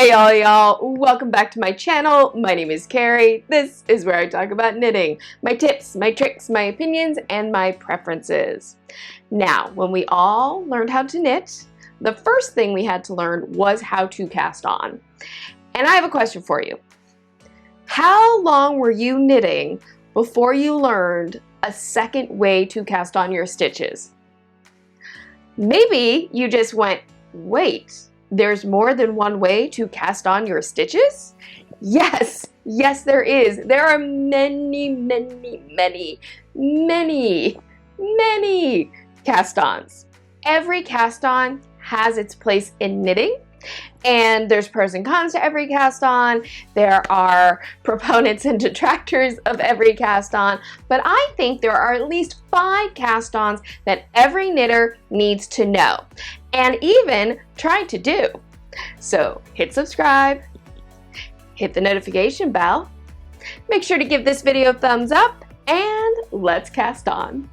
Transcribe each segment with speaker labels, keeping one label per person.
Speaker 1: Hey y'all, welcome back to my channel. My name is Carrie. This is where I talk about knitting, my tips, my tricks, my opinions, and my preferences. Now, when we all learned how to knit, the first thing we had to learn was how to cast on. And I have a question for you. How long were you knitting before you learned a second way to cast on your stitches? Maybe you just went, wait, there's more than one way to cast on your stitches? Yes, there is. There are many cast-ons. Every cast-on has its place in knitting, and there's pros and cons to every cast-on. There are proponents and detractors of every cast-on, but I think there are at least 5 cast-ons that every knitter needs to know and even try to do. So hit subscribe, hit the notification bell, make sure to give this video a thumbs up, and let's cast on.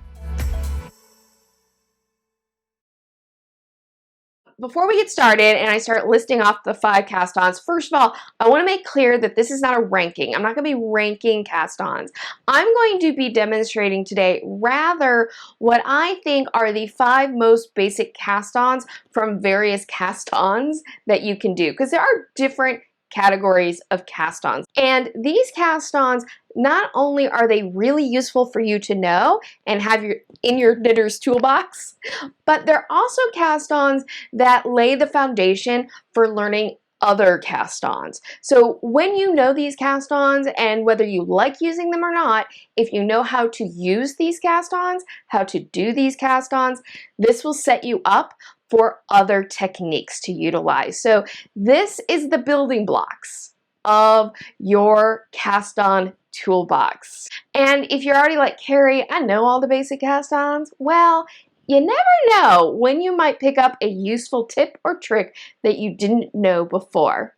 Speaker 1: Before we get started and I start listing off the 5 cast-ons, first of all, I want to make clear that this is not a ranking. I'm not going to be ranking cast-ons. I'm going to be demonstrating today rather what I think are the 5 most basic cast-ons from various cast-ons that you can do, because there are different categories of cast-ons. And these cast-ons, not only are they really useful for you to know and have in your knitter's toolbox, but they're also cast-ons that lay the foundation for learning other cast-ons. So when you know these cast-ons, and whether you like using them or not, if you know how to use these cast-ons, how to do these cast-ons, this will set you up for other techniques to utilize. So this is the building blocks of your cast-on toolbox. And if you're already like, Carrie, I know all the basic cast-ons, well, you never know when you might pick up a useful tip or trick that you didn't know before.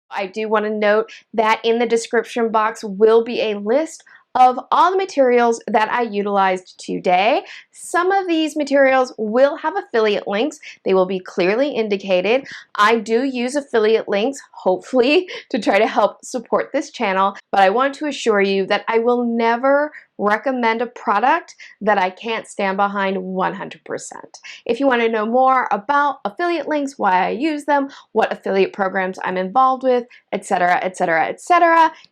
Speaker 1: I do want to note that in the description box will be a list of all the materials that I utilized today. Some of these materials will have affiliate links. They will be clearly indicated. I do use affiliate links, hopefully, to try to help support this channel, but I want to assure you that I will never recommend a product that I can't stand behind 100%. If you want to know more about affiliate links, why I use them, what affiliate programs I'm involved with, etc.,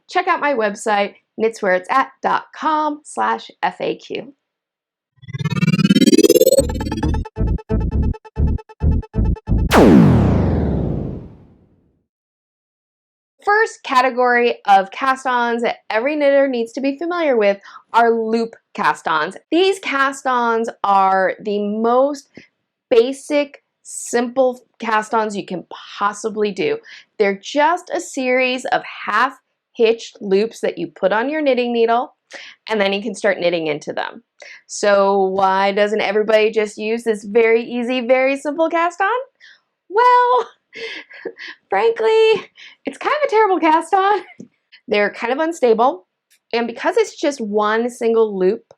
Speaker 1: check out my website, knitswhereitsat.com/FAQ. First category of cast-ons that every knitter needs to be familiar with are loop cast-ons. These cast-ons are the most basic, simple cast-ons you can possibly do. They're just a series of half-hitched loops that you put on your knitting needle, and then you can start knitting into them. So why doesn't everybody just use this very easy, very simple cast-on? Well, frankly, it's kind of a terrible cast-on. They're kind of unstable, and because it's just one single loop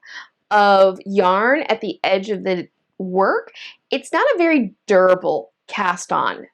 Speaker 1: of yarn at the edge of the work, it's not a very durable cast-on.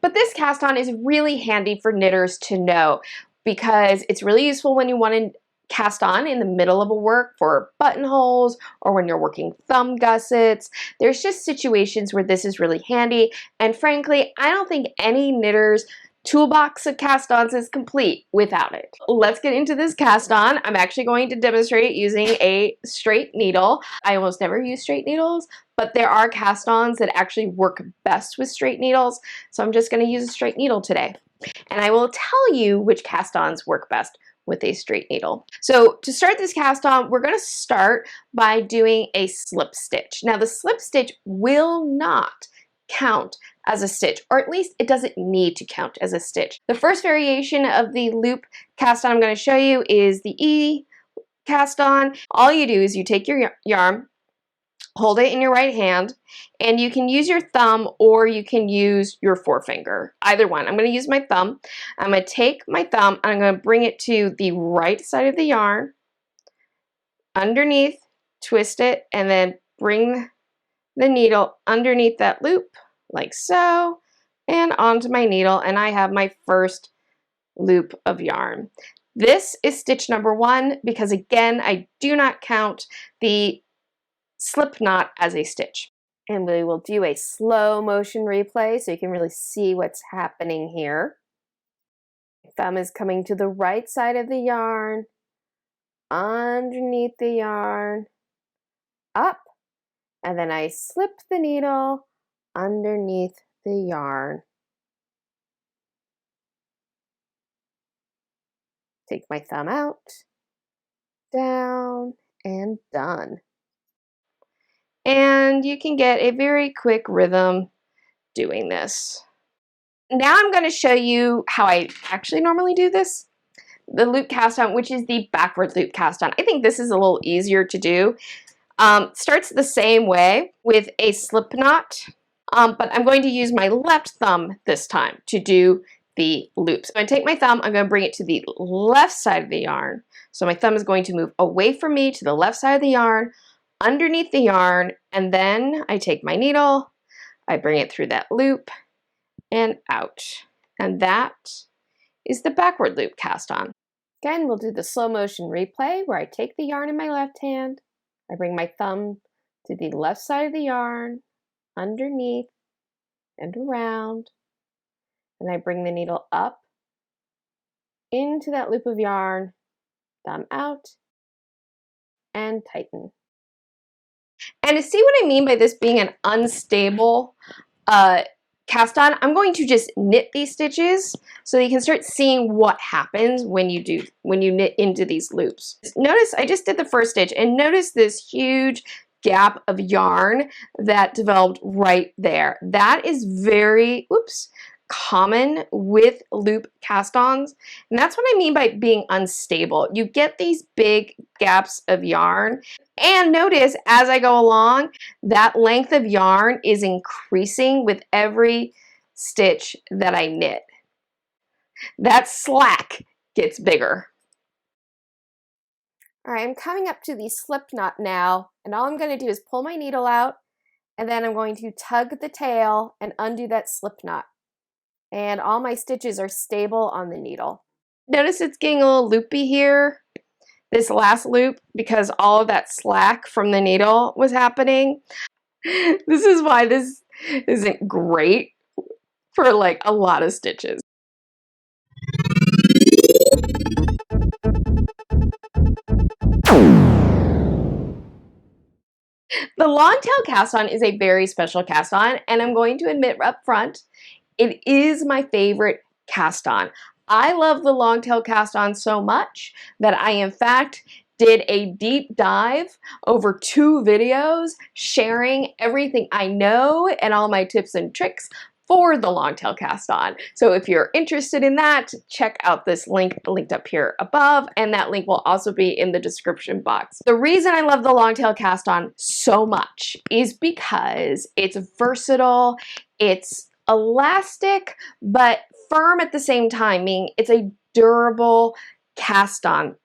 Speaker 1: But this cast-on is really handy for knitters to know, because it's really useful when you want to cast on in the middle of a work for buttonholes or when you're working thumb gussets. There's just situations where this is really handy, and frankly, I don't think any knitter's toolbox of cast-ons is complete without it. Let's get into this cast-on. I'm actually going to demonstrate using a straight needle. I almost never use straight needles, but there are cast-ons that actually work best with straight needles, so I'm just going to use a straight needle today. And I will tell you which cast-ons work best with a straight needle. So to start this cast-on, we're going to start by doing a slip stitch. Now the slip stitch will not count as a stitch, or at least it doesn't need to count as a stitch. The first variation of the loop cast-on I'm going to show you is the E cast-on. All you do is you take your yarn, hold it in your right hand, and you can use your thumb or you can use your forefinger. Either one. I'm going to use my thumb. I'm going to take my thumb and I'm going to bring it to the right side of the yarn, underneath, twist it, and then bring the needle underneath that loop like so, and onto my needle, and I have my first loop of yarn. This is stitch number 1 because again, I do not count the slip knot as a stitch. And we will do a slow motion replay so you can really see what's happening here. Thumb is coming to the right side of the yarn, underneath the yarn, up, and then I slip the needle underneath the yarn. Take my thumb out, down, and done. And you can get a very quick rhythm doing this. Now I'm going to show you how I actually normally do this. The loop cast on, which is the backward loop cast on. I think this is a little easier to do. Starts the same way with a slip knot, but I'm going to use my left thumb this time to do the loops. So I take my thumb, I'm going to bring it to the left side of the yarn. So my thumb is going to move away from me to the left side of the yarn, underneath the yarn, and then I take my needle, I bring it through that loop and out. And that is the backward loop cast on. Again, we'll do the slow motion replay where I take the yarn in my left hand, I bring my thumb to the left side of the yarn, underneath and around, and I bring the needle up into that loop of yarn, thumb out, and tighten. And to see what I mean by this being an unstable cast on, I'm going to just knit these stitches so that you can start seeing what happens when you knit into these loops. Notice I just did the first stitch and notice this huge gap of yarn that developed right there. That is very, common with loop cast-ons, and that's what I mean by being unstable. You get these big gaps of yarn, and notice as I go along, that length of yarn is increasing with every stitch that I knit. That slack gets bigger. All right, I'm coming up to the slip knot now, and all I'm going to do is pull my needle out, and then I'm going to tug the tail and undo that slip knot. And all my stitches are stable on the needle. Notice it's getting a little loopy here, this last loop, because all of that slack from the needle was happening. This is why this isn't great for like a lot of stitches. The long tail cast on is a very special cast on, and I'm going to admit up front, it is my favorite cast on. I love the long tail cast on so much that I in fact did a deep dive over 2 videos sharing everything I know and all my tips and tricks for the long tail cast on. So if you're interested in that, check out this link linked up here above, and that link will also be in the description box. The reason I love the long tail cast on so much is because it's versatile, it's elastic but firm at the same time, meaning it's a durable cast on.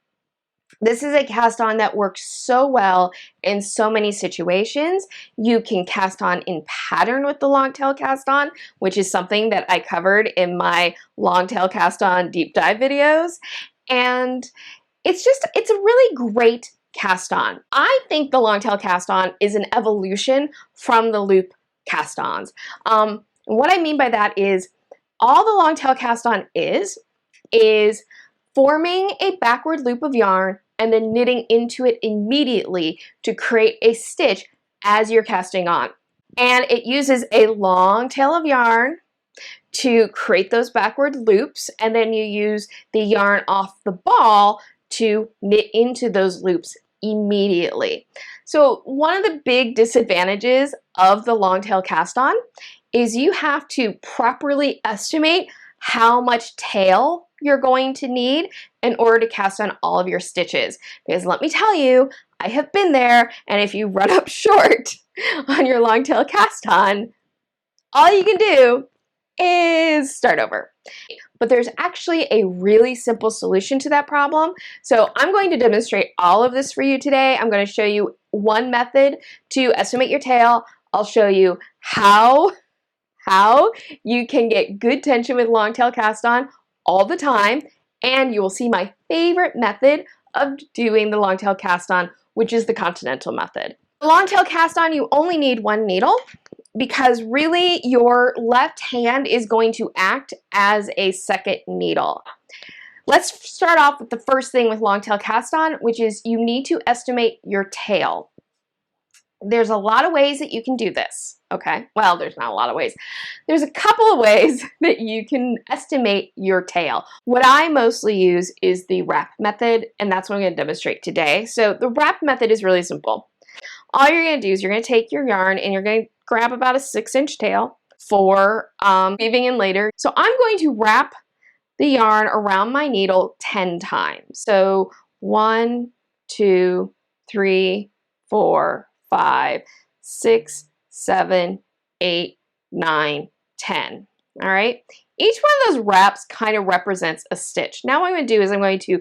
Speaker 1: This is a cast on that works so well in so many situations. You can cast on in pattern with the long tail cast on, which is something that I covered in my long tail cast on deep dive videos. And it's a really great cast on. I think the long tail cast on is an evolution from the loop cast ons. What I mean by that is all the long tail cast on is forming a backward loop of yarn and then knitting into it immediately to create a stitch as you're casting on. And it uses a long tail of yarn to create those backward loops, and then you use the yarn off the ball to knit into those loops immediately. So one of the big disadvantages of the long tail cast on is you have to properly estimate how much tail you're going to need in order to cast on all of your stitches. Because let me tell you, I have been there, and if you run up short on your long tail cast on, all you can do is start over. But there's actually a really simple solution to that problem. So I'm going to demonstrate all of this for you today. I'm going to show you one method to estimate your tail. I'll show you how how you can get good tension with long tail cast on all the time, and you will see my favorite method of doing the long tail cast on, which is the Continental method. The long tail cast on, you only need one needle because really your left hand is going to act as a second needle. Let's start off with the first thing with long tail cast on, which is you need to estimate your tail. There's a lot of ways that you can do this, okay? Well, there's not a lot of ways. There's a couple of ways that you can estimate your tail. What I mostly use is the wrap method, and that's what I'm going to demonstrate today. So the wrap method is really simple. All you're going to do is you're going to take your yarn and you're going to grab about a 6-inch tail for weaving in later. So I'm going to wrap the yarn around my needle 10 times. So 1, 2, 3, 4, 5, 6, 7, 8, 9, 10. All right. Each one of those wraps kind of represents a stitch. Now what I'm going to do is I'm going to,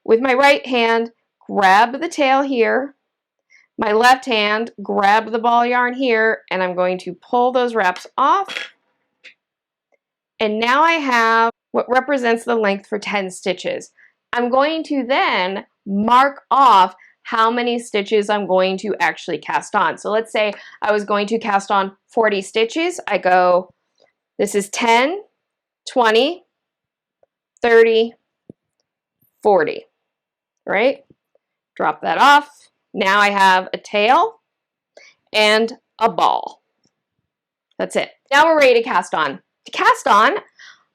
Speaker 1: with my right hand, grab the tail here. My left hand, grab the ball yarn here, and I'm going to pull those wraps off. And now I have what represents the length for 10 stitches. I'm going to then mark off how many stitches I'm going to actually cast on. So let's say I was going to cast on 40 stitches. I go, this is 10, 20, 30, 40, right? Drop that off. Now I have a tail and a ball. That's it. Now we're ready to cast on. To cast on,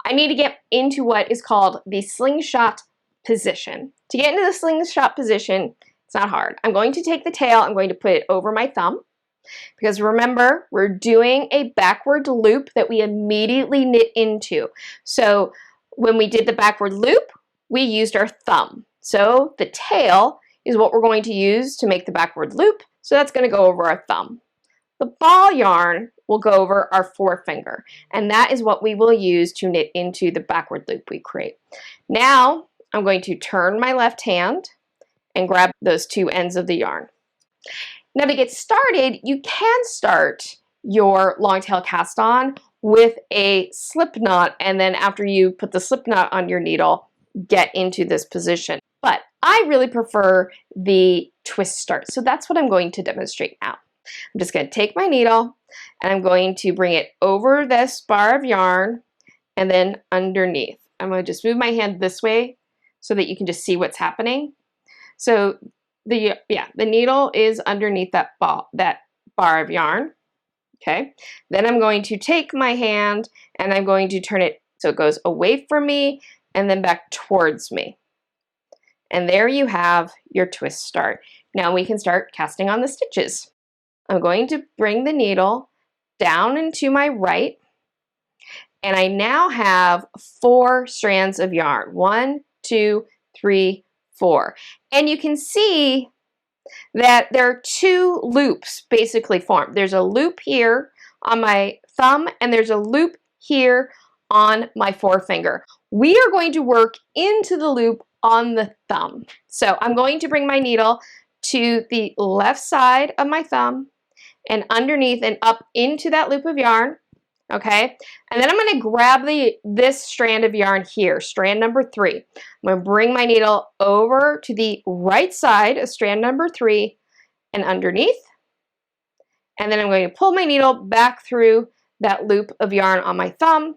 Speaker 1: I need to get into what is called the slingshot position. To get into the slingshot position, it's not hard. I'm going to take the tail, I'm going to put it over my thumb, because remember, we're doing a backward loop that we immediately knit into. So when we did the backward loop, we used our thumb. So the tail is what we're going to use to make the backward loop, so that's going to go over our thumb. The ball yarn will go over our forefinger, and that is what we will use to knit into the backward loop we create. Now I'm going to turn my left hand and grab those two ends of the yarn. Now to get started, you can start your long tail cast on with a slip knot, and then after you put the slip knot on your needle, get into this position. But I really prefer the twist start, so that's what I'm going to demonstrate now. I'm just going to take my needle and I'm going to bring it over this bar of yarn and then underneath. I'm going to just move my hand this way so that you can just see what's happening. So the needle is underneath that bar of yarn. Okay. Then I'm going to take my hand and I'm going to turn it so it goes away from me and then back towards me. And there you have your twist start. Now we can start casting on the stitches. I'm going to bring the needle down into my right, and I now have 4 strands of yarn. 1, 2, 3, 4. And you can see that there are 2 loops basically formed. There's a loop here on my thumb, and there's a loop here on my forefinger. We are going to work into the loop on the thumb. So I'm going to bring my needle to the left side of my thumb and underneath and up into that loop of yarn, okay? And then I'm going to grab this strand of yarn here, strand number 3. I'm going to bring my needle over to the right side of strand number 3 and underneath. And then I'm going to pull my needle back through that loop of yarn on my thumb.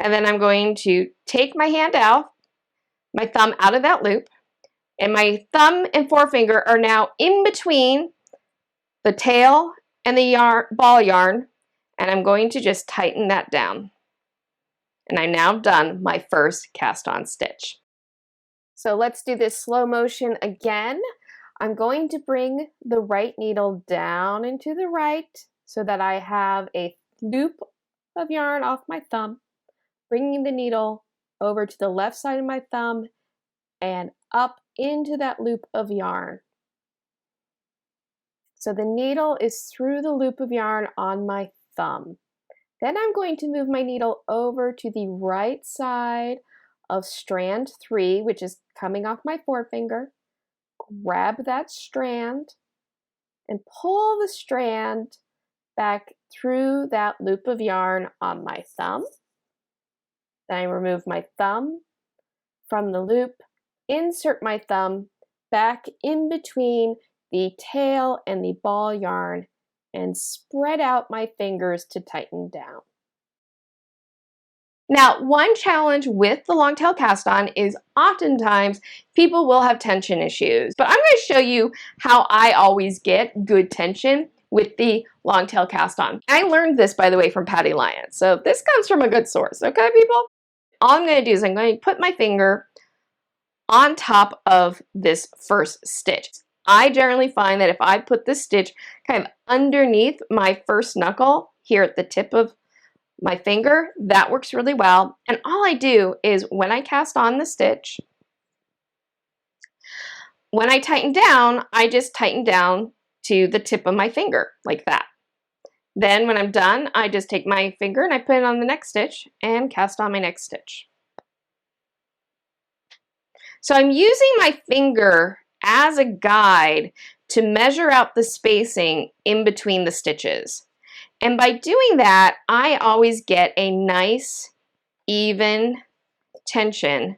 Speaker 1: And then I'm going to take my hand out, my thumb out of that loop, and my thumb and forefinger are now in between the tail and the ball yarn, and I'm going to just tighten that down. And I've now done my first cast on stitch. So let's do this slow motion again. I'm going to bring the right needle down into the right so that I have a loop of yarn off my thumb, bringing the needle over to the left side of my thumb and up into that loop of yarn. So the needle is through the loop of yarn on my thumb. Then I'm going to move my needle over to the right side of strand 3, which is coming off my forefinger. Grab that strand and pull the strand back through that loop of yarn on my thumb. Then I remove my thumb from the loop, insert my thumb back in between the tail and the ball yarn, and spread out my fingers to tighten down. Now, one challenge with the long tail cast on is oftentimes people will have tension issues, but I'm going to show you how I always get good tension with the long tail cast on. I learned this, by the way, from Patty Lyons, so this comes from a good source, okay, people? All I'm going to do is I'm going to put my finger on top of this first stitch. I generally find that if I put this stitch kind of underneath my first knuckle here at the tip of my finger, that works really well. And all I do is when I cast on the stitch, when I tighten down, I just tighten down to the tip of my finger like that. Then when I'm done, I just take my finger and I put it on the next stitch and cast on my next stitch. So I'm using my finger as a guide to measure out the spacing in between the stitches. And by doing that, I always get a nice, even tension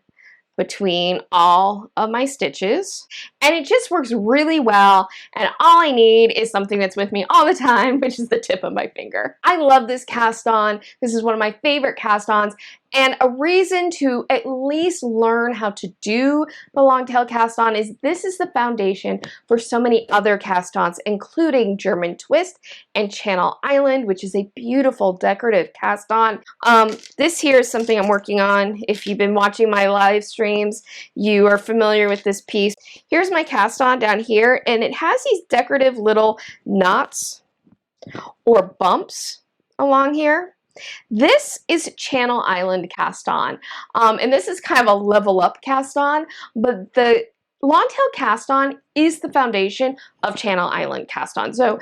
Speaker 1: between all of my stitches, and it just works really well, and all I need is something that's with me all the time, which is the tip of my finger. I love this cast on. This is one of my favorite cast ons, and a reason to at least learn how to do the long tail cast on is this is the foundation for so many other cast ons, including German twist and Channel Island, which is a beautiful decorative cast on. This here is something I'm working on. If you've been watching my live streams, you are familiar with this piece. Here's my cast on down here, and it has these decorative little knots or bumps along here. This is Channel Island cast on, and this is kind of a level up cast on, but the long tail cast on is the foundation of Channel Island cast on. So,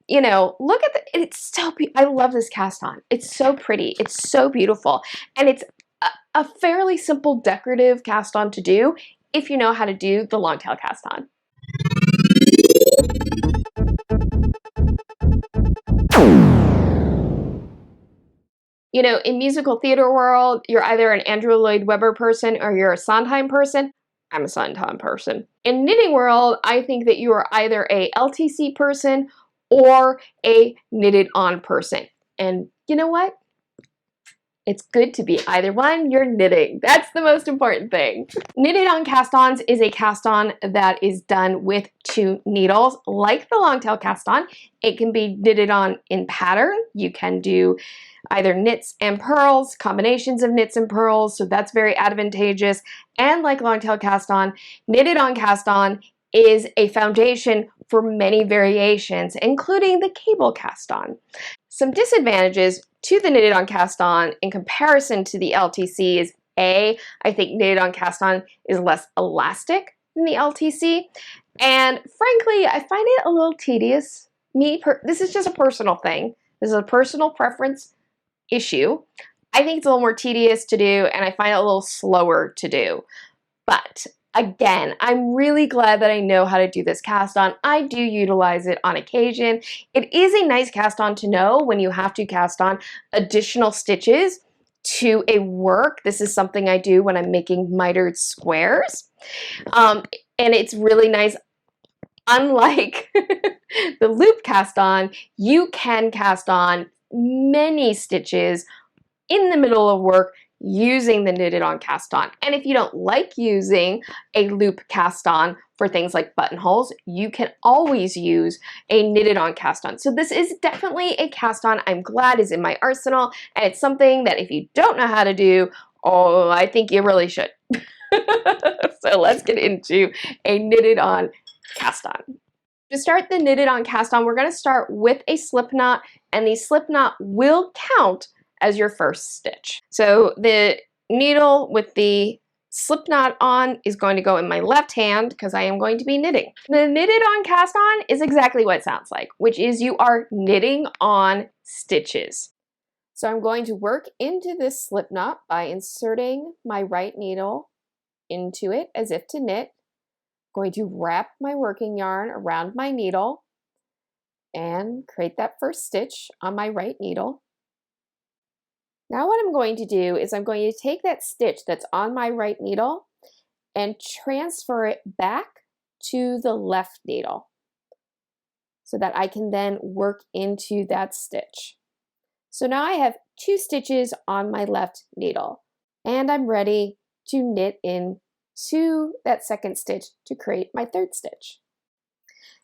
Speaker 1: you know, look at it's so I love this cast on. It's so pretty. It's so beautiful. And it's a fairly simple decorative cast on to do if you know how to do the long tail cast on. You know, in musical theater world, you're either an Andrew Lloyd Webber person or you're a Sondheim person. I'm a Sondheim person. In knitting world, I think that you are either a LTC person or a knitted on person. And you know what? It's good to be either one. You're knitting. That's the most important thing. Knitted on cast-ons is a cast-on that is done with 2 needles. Like the long tail cast-on, it can be knitted on in pattern. You can do either knits and purls, combinations of knits and purls, so that's very advantageous. And like long tail cast-on, knitted on cast-on is a foundation for many variations, including the cable cast-on. Some disadvantages to the knitted on cast on in comparison to the LTC is I think knitted on cast on is less elastic than the LTC, and frankly, I find it a little tedious. This is just a personal thing. This is a personal preference issue. I think it's a little more tedious to do, and I find it a little slower to do. But again, I'm really glad that I know how to do this cast on. I do utilize it on occasion. It is a nice cast on to know when you have to cast on additional stitches to a work. This is something I do when I'm making mitered squares. And it's really nice. Unlike the loop cast on, you can cast on many stitches in the middle of work using the knitted on cast on. And if you don't like using a loop cast on for things like buttonholes, you can always use a knitted on cast on. So this is definitely a cast on I'm glad is in my arsenal, and it's something that if you don't know how to do, oh, I think you really should. So let's get into a knitted on cast on. To start the knitted on cast on, we're going to start with a slip knot, and the slip knot will count as your first stitch. So the needle with the slip knot on is going to go in my left hand because I am going to be knitting. The knitted on cast on is exactly what it sounds like, which is you are knitting on stitches. So I'm going to work into this slip knot by inserting my right needle into it as if to knit. I'm going to wrap my working yarn around my needle, and create that first stitch on my right needle. Now what I'm going to do is I'm going to take that stitch that's on my right needle and transfer it back to the left needle so that I can then work into that stitch. So now I have 2 stitches on my left needle, and I'm ready to knit into that second stitch to create my third stitch.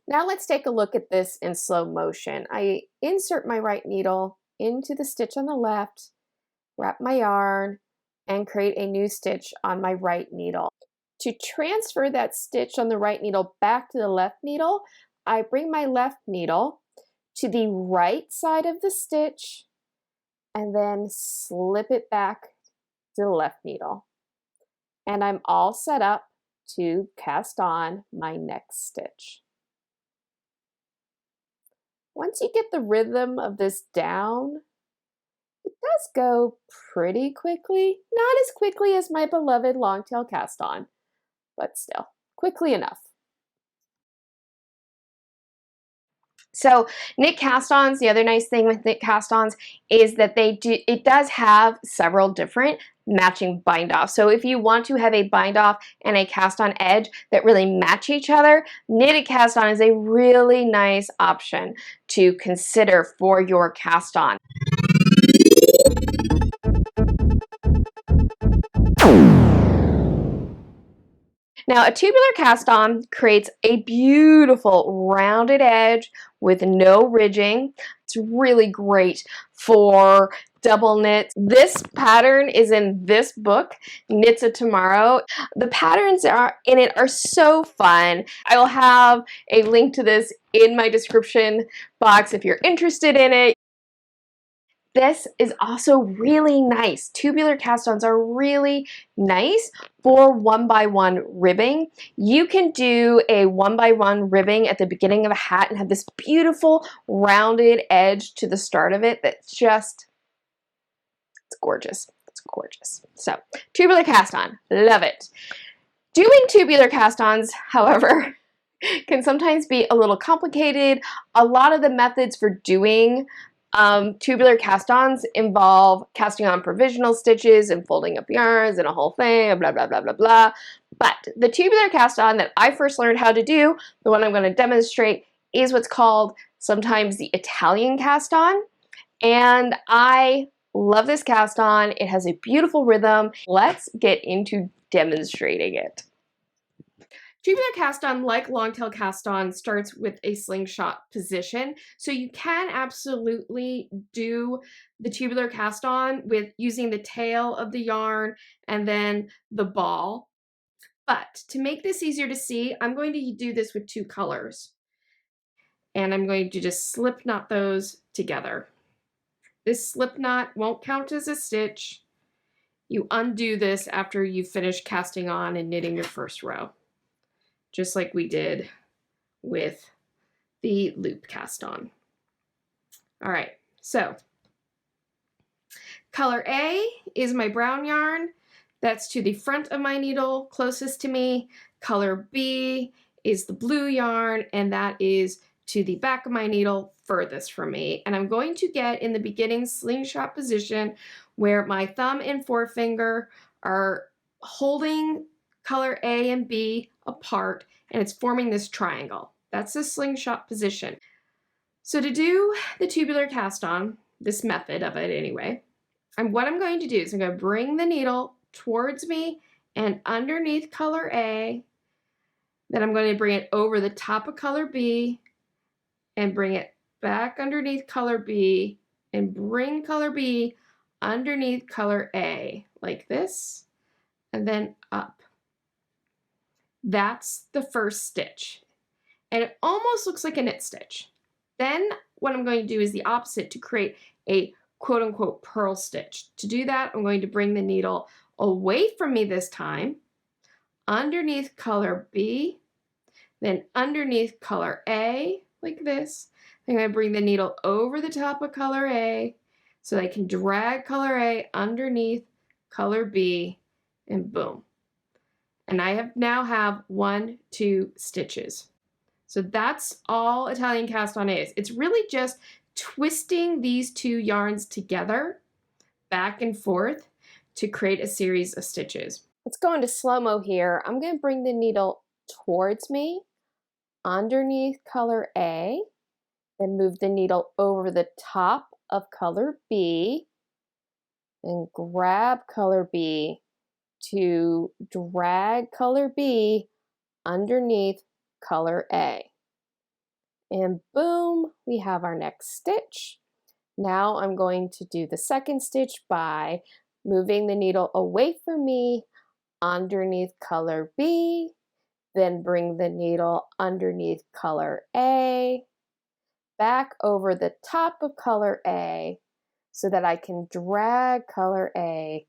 Speaker 1: Now let's take a look at this in slow motion. I insert my right needle into the stitch on the left, wrap my yarn, and create a new stitch on my right needle. To transfer that stitch on the right needle back to the left needle, I bring my left needle to the right side of the stitch and then slip it back to the left needle. And I'm all set up to cast on my next stitch. Once you get the rhythm of this down, it does go pretty quickly. Not as quickly as my beloved longtail cast on, but still quickly enough. So knit cast-ons, the other nice thing with knit cast-ons is that it does have several different matching bind-offs. So if you want to have a bind-off and a cast-on edge that really match each other, knitted cast-on is a really nice option to consider for your cast-on. Now, a tubular cast-on creates a beautiful rounded edge with no ridging. It's really great for double knits. This pattern is in this book, Knits of Tomorrow. The patterns in it are so fun. I will have a link to this in my description box if you're interested in it. This is also really nice. Tubular cast-ons are really nice for 1x1 ribbing. You can do a 1x1 ribbing at the beginning of a hat and have this beautiful rounded edge to the start of it that's just, it's gorgeous. It's gorgeous. So, tubular cast-on, love it. Doing tubular cast-ons, however, can sometimes be a little complicated. A lot of the methods for doing tubular cast-ons involve casting on provisional stitches and folding up yarns and a whole thing, blah, blah, blah, blah, blah. But the tubular cast-on that I first learned how to do, the one I'm going to demonstrate, is what's called sometimes the Italian cast-on. And I love this cast-on. It has a beautiful rhythm. Let's get into demonstrating it. Tubular cast-on, like longtail cast-on, starts with a slingshot position. So you can absolutely do the tubular cast-on with using the tail of the yarn and then the ball. But to make this easier to see, I'm going to do this with 2 colors. And I'm going to just slip knot those together. This slip knot won't count as a stitch. You undo this after you finish casting on and knitting your first row, just like we did with the loop cast on. All right, so color A is my brown yarn. That's to the front of my needle, closest to me. Color B is the blue yarn, and that is to the back of my needle, furthest from me. And I'm going to get in the beginning slingshot position where my thumb and forefinger are holding color A and B apart, and it's forming this triangle. That's the slingshot position. So to do the tubular cast on, this method of it anyway, what I'm going to do is I'm going to bring the needle towards me and underneath color A, then I'm going to bring it over the top of color B and bring it back underneath color B and bring color B underneath color A, like this, and then up. That's the first stitch. And it almost looks like a knit stitch. Then what I'm going to do is the opposite to create a quote-unquote purl stitch. To do that, I'm going to bring the needle away from me this time, underneath color B, then underneath color A, like this. I'm going to bring the needle over the top of color A so I can drag color A underneath color B, and boom. And I now have 1, 2 stitches. So that's all Italian cast on is. It's really just twisting these two yarns together, back and forth, to create a series of stitches. Let's go into slow-mo here. I'm going to bring the needle towards me, underneath color A, then move the needle over the top of color B, and grab color B to drag color B underneath color A. And boom, we have our next stitch. Now I'm going to do the second stitch by moving the needle away from me underneath color B, then bring the needle underneath color A, back over the top of color A so that I can drag color A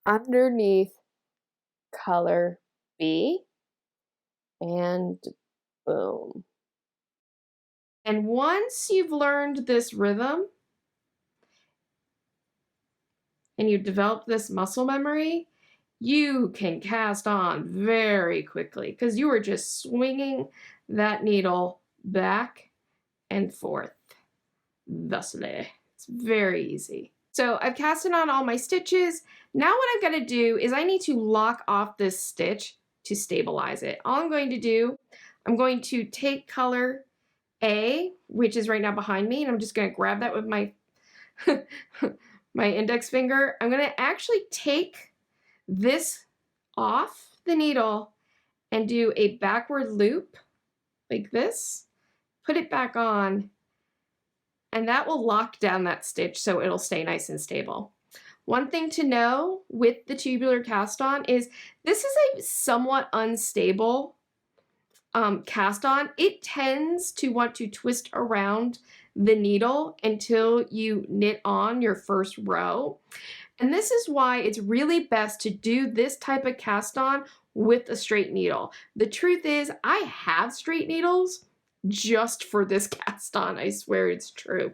Speaker 1: underneath color B, and boom. And once you've learned this rhythm and you've developed this muscle memory, you can cast on very quickly because you are just swinging that needle back and forth thusly. It's very easy. So I've casted on all my stitches. Now what I've got to do is I need to lock off this stitch to stabilize it. All I'm going to do, I'm going to take color A, which is right now behind me, and I'm just going to grab that with my my index finger. I'm going to actually take this off the needle and do a backward loop like this, put it back on, and that will lock down that stitch so it'll stay nice and stable. One thing to know with the tubular cast on is this is a somewhat unstable cast on. It tends to want to twist around the needle until you knit on your first row. And this is why it's really best to do this type of cast on with a straight needle. The truth is, I have straight needles just for this cast on. I swear it's true.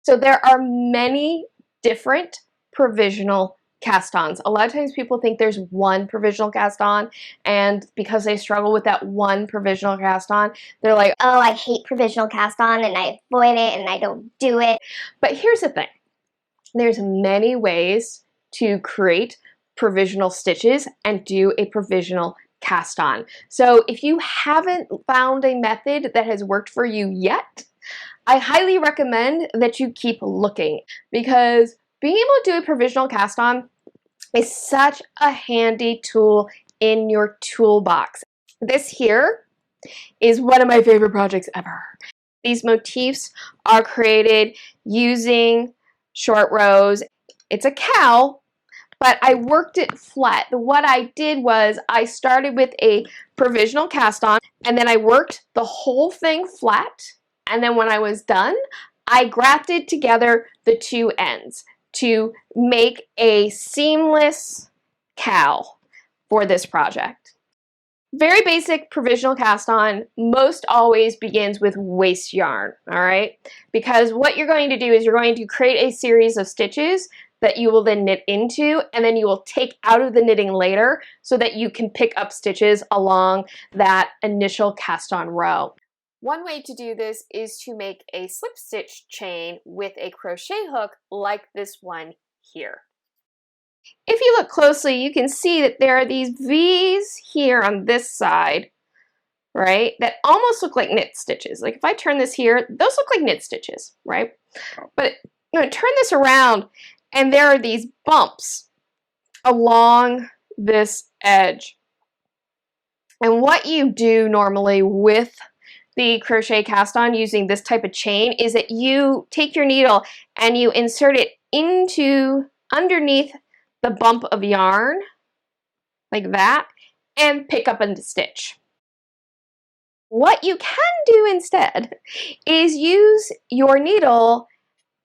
Speaker 1: So there are many different provisional cast-ons. A lot of times people think there's one provisional cast-on, and because they struggle with that one provisional cast-on, they're like, oh, I hate provisional cast-on, and I avoid it, and I don't do it. But here's the thing. There's many ways to create provisional stitches and do a provisional cast-on. So if you haven't found a method that has worked for you yet, I highly recommend that you keep looking, because being able to do a provisional cast on is such a handy tool in your toolbox. This here is one of my favorite projects ever. These motifs are created using short rows. It's a cowl, but I worked it flat. What I did was I started with a provisional cast on, and then I worked the whole thing flat. And then when I was done, I grafted together the two ends to make a seamless cowl for this project. Very basic provisional cast on most always begins with waste yarn, all right? Because what you're going to do is you're going to create a series of stitches that you will then knit into, and then you will take out of the knitting later so that you can pick up stitches along that initial cast on row. One way to do this is to make a slip stitch chain with a crochet hook like this one here. If you look closely, you can see that there are these V's here on this side, right, that almost look like knit stitches. Like if I turn this here, those look like knit stitches, right? But I'm going to turn this around, and there are these bumps along this edge. And what you do normally with the crochet cast on using this type of chain is that you take your needle and you insert it into underneath the bump of yarn like that and pick up a stitch. What you can do instead is use your needle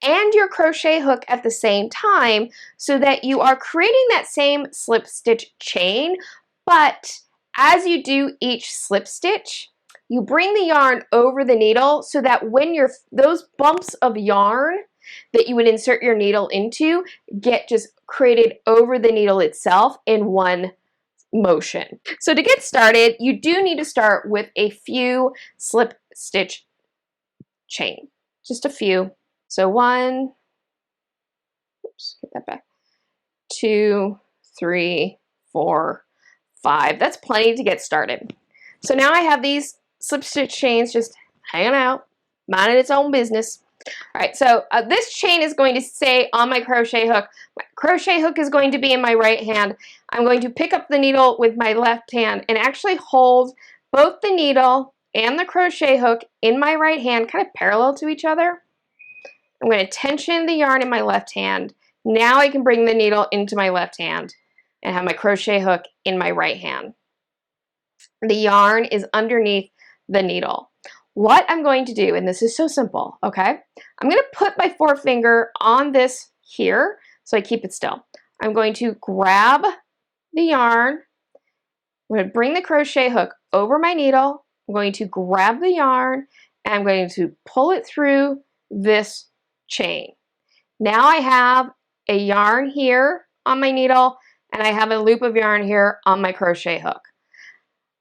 Speaker 1: and your crochet hook at the same time so that you are creating that same slip stitch chain, but as you do each slip stitch, you bring the yarn over the needle so that when those bumps of yarn that you would insert your needle into get just created over the needle itself in one motion. So to get started, you do need to start with a few slip stitch chain, just a few. So 1, oops, get that back, 2, 3, 4, 5. That's plenty to get started. So now I have these slip stitch chains just hanging out, minding its own business. All right, so this chain is going to stay on my crochet hook. My crochet hook is going to be in my right hand. I'm going to pick up the needle with my left hand and actually hold both the needle and the crochet hook in my right hand, kind of parallel to each other. I'm going to tension the yarn in my left hand. Now I can bring the needle into my left hand and have my crochet hook in my right hand. The yarn is underneath the needle. What I'm going to do, and this is so simple, okay? I'm going to put my forefinger on this here so I keep it still. I'm going to grab the yarn. I'm going to bring the crochet hook over my needle. I'm going to grab the yarn and I'm going to pull it through this chain. Now I have a yarn here on my needle and I have a loop of yarn here on my crochet hook.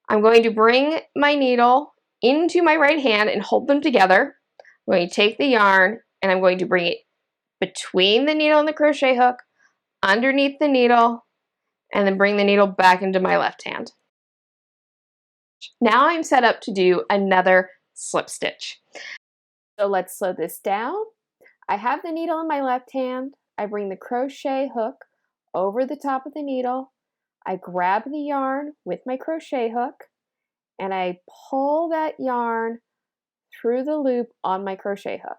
Speaker 1: I'm going to bring my needle into my right hand and hold them together. I'm going to take the yarn and I'm going to bring it between the needle and the crochet hook, underneath the needle, and then bring the needle back into my left hand. Now I'm set up to do another slip stitch. So let's slow this down. I have the needle in my left hand. I bring the crochet hook over the top of the needle. I grab the yarn with my crochet hook and I pull that yarn through the loop on my crochet hook.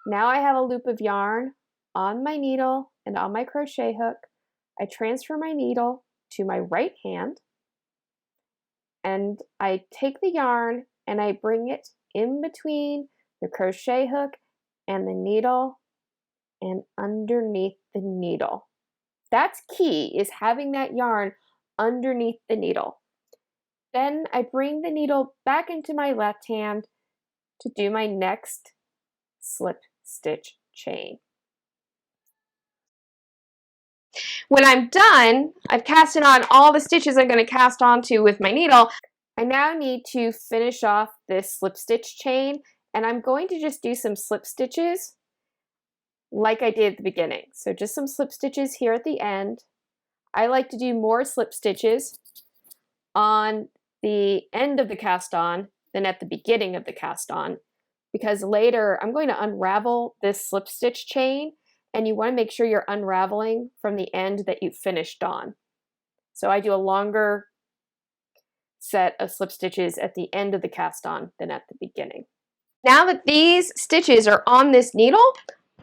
Speaker 1: Now I have a loop of yarn on my needle and on my crochet hook. I transfer my needle to my right hand and I take the yarn and I bring it in between the crochet hook and the needle and underneath the needle. That's key, is having that yarn underneath the needle. Then I bring the needle back into my left hand to do my next slip stitch chain. When I'm done, I've casted on all the stitches I'm going to cast onto with my needle. I now need to finish off this slip stitch chain, and I'm going to just do some slip stitches like I did at the beginning. So just some slip stitches here at the end. I like to do more slip stitches on the end of the cast on than at the beginning of the cast on, because later I'm going to unravel this slip stitch chain and you want to make sure you're unraveling from the end that you finished on. So I do a longer set of slip stitches at the end of the cast on than at the beginning. Now that these stitches are on this needle,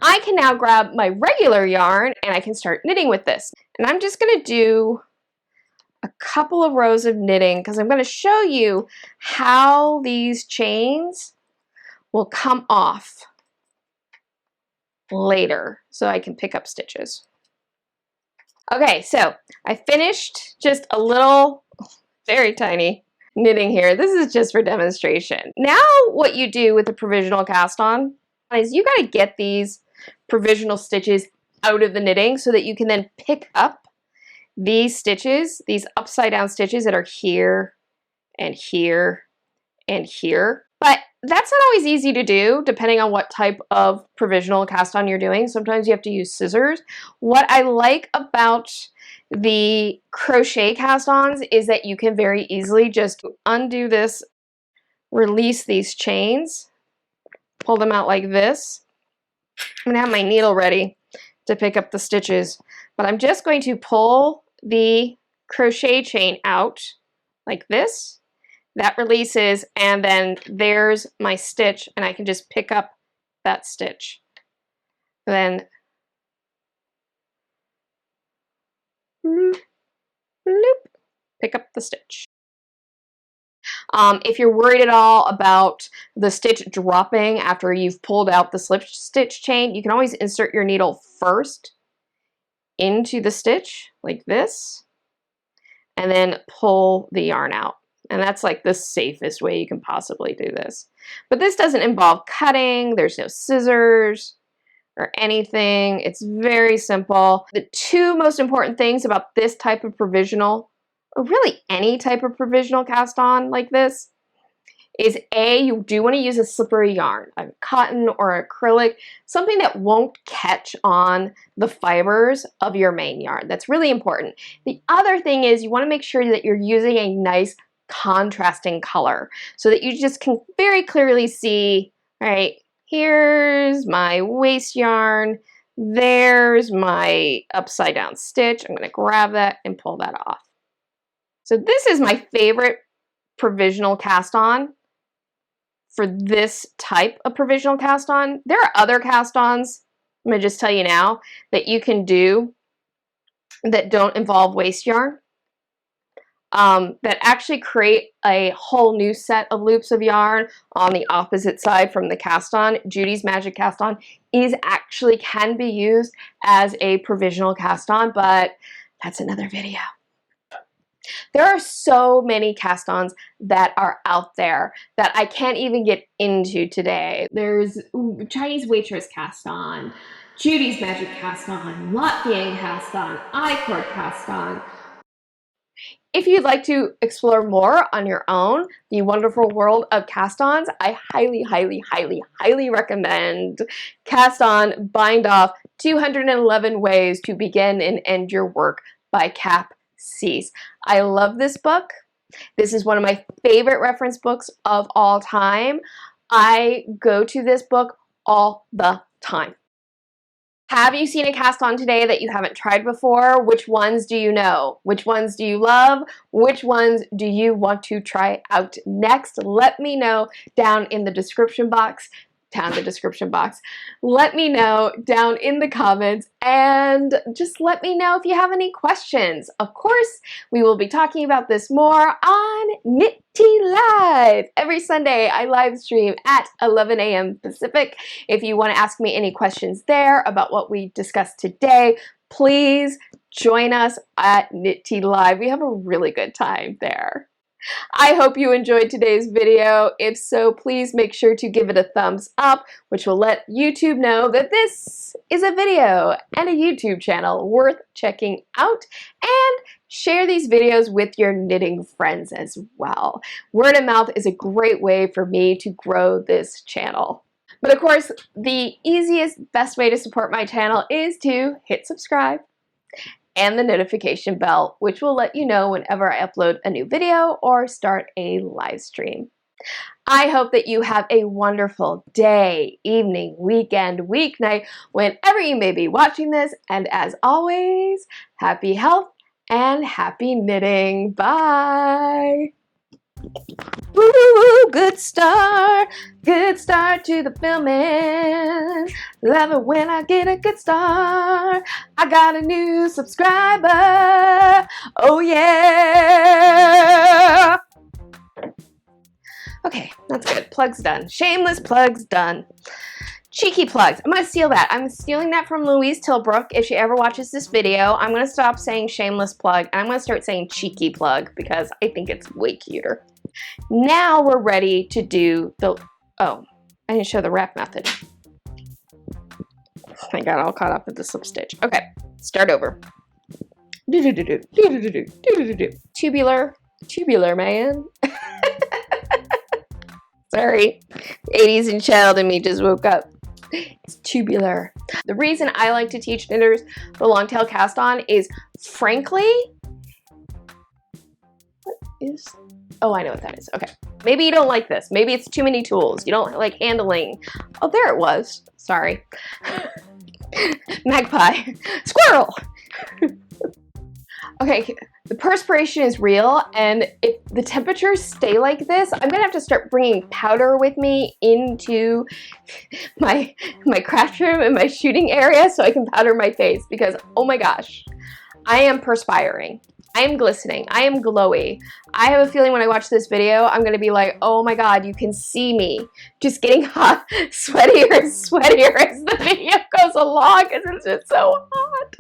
Speaker 1: I can now grab my regular yarn and I can start knitting with this. And I'm just going to do a couple of rows of knitting because I'm going to show you how these chains will come off later so I can pick up stitches. Okay, so I finished just a little, very tiny knitting here. This is just for demonstration. Now what you do with the provisional cast on is you got to get these provisional stitches out of the knitting so that you can then pick up these stitches, these upside down stitches that are here and here and here. But that's not always easy to do depending on what type of provisional cast on you're doing. Sometimes you have to use scissors. What I like about the crochet cast ons is that you can very easily just undo this, release these chains, pull them out like this. I'm gonna have my needle ready to pick up the stitches, but I'm just going to pull the crochet chain out like this. That releases, and then there's my stitch, and I can just pick up that stitch. Then loop, loop, pick up the stitch. If you're worried at all about the stitch dropping after you've pulled out the slip stitch chain, you can always insert your needle first into the stitch like this, and then pull the yarn out. And that's like the safest way you can possibly do this. But this doesn't involve cutting. There's no scissors or anything. It's very simple. The two most important things about this type of provisional, or really any type of provisional cast on like this, is A, you do want to use a slippery yarn, like cotton or acrylic, something that won't catch on the fibers of your main yarn. That's really important. The other thing is you want to make sure that you're using a nice contrasting color so that you just can very clearly see, all right, here's my waist yarn, there's my upside down stitch. I'm going to grab that and pull that off. So this is my favorite provisional cast on for this type of provisional cast on. There are other cast ons, I'm going to just tell you now, that you can do that don't involve waste yarn, that actually create a whole new set of loops of yarn on the opposite side from the cast on. Judy's Magic Cast On can be used as a provisional cast on, but that's another video. There are so many cast-ons that are out there that I can't even get into today. There's Chinese Waitress cast-on, Judy's Magic cast-on, Latvian cast-on, I-cord cast-on. If you'd like to explore more on your own, the wonderful world of cast-ons, I highly, highly, highly, highly recommend Cast On Bind Off 211 Ways to Begin and End Your Work by Cap Cease. I love this book. This is one of my favorite reference books of all time. I go to this book all the time. Have you seen a cast on today that you haven't tried before? Which ones do you know? Which ones do you love? Which ones do you want to try out next? Let me know down in the description box. Let me know down in the comments, and just let me know if you have any questions. Of course, we will be talking about this more on Knit Tea Live. Every Sunday, I live stream at 11 a.m. Pacific. If you want to ask me any questions there about what we discussed today, please join us at Knit Tea Live. We have a really good time there. I hope you enjoyed today's video. If so, please make sure to give it a thumbs up, which will let YouTube know that this is a video and a YouTube channel worth checking out, and share these videos with your knitting friends as well. Word of mouth is a great way for me to grow this channel. But of course, the easiest, best way to support my channel is to hit subscribe and the notification bell, which will let you know whenever I upload a new video or start a live stream. I hope that you have a wonderful day, evening, weekend, weeknight, whenever you may be watching this, and as always, happy health and happy knitting. Bye! Woo, good start to the filming. Love it when I get a good start. I got a new subscriber. Oh yeah. Okay, that's good. Plug's done. Shameless plugs done. Cheeky plugs. I'm going to steal that. I'm stealing that from Louise Tilbrook. If she ever watches this video, I'm going to stop saying shameless plug, and I'm going to start saying cheeky plug because I think it's way cuter. Now we're ready to do the, oh, I didn't show the wrap method. I got all caught up with the slip stitch. Okay, start over. Tubular, man. Sorry, 80s and child in me just woke up. It's tubular. The reason I like to teach knitters the long tail cast on is, frankly, what is, oh, I know what that is. Okay, maybe you don't like this. Maybe it's too many tools. You don't like handling. Oh, there it was. Sorry. Magpie. Squirrel. Okay, the perspiration is real, and if the temperatures stay like this, I'm gonna have to start bringing powder with me into my craft room and my shooting area so I can powder my face, because oh my gosh, I am perspiring. I am glistening. I am glowy. I have a feeling when I watch this video, I'm gonna be like, oh my god, you can see me just getting hot, sweatier and sweatier as the video goes along because it's just so hot.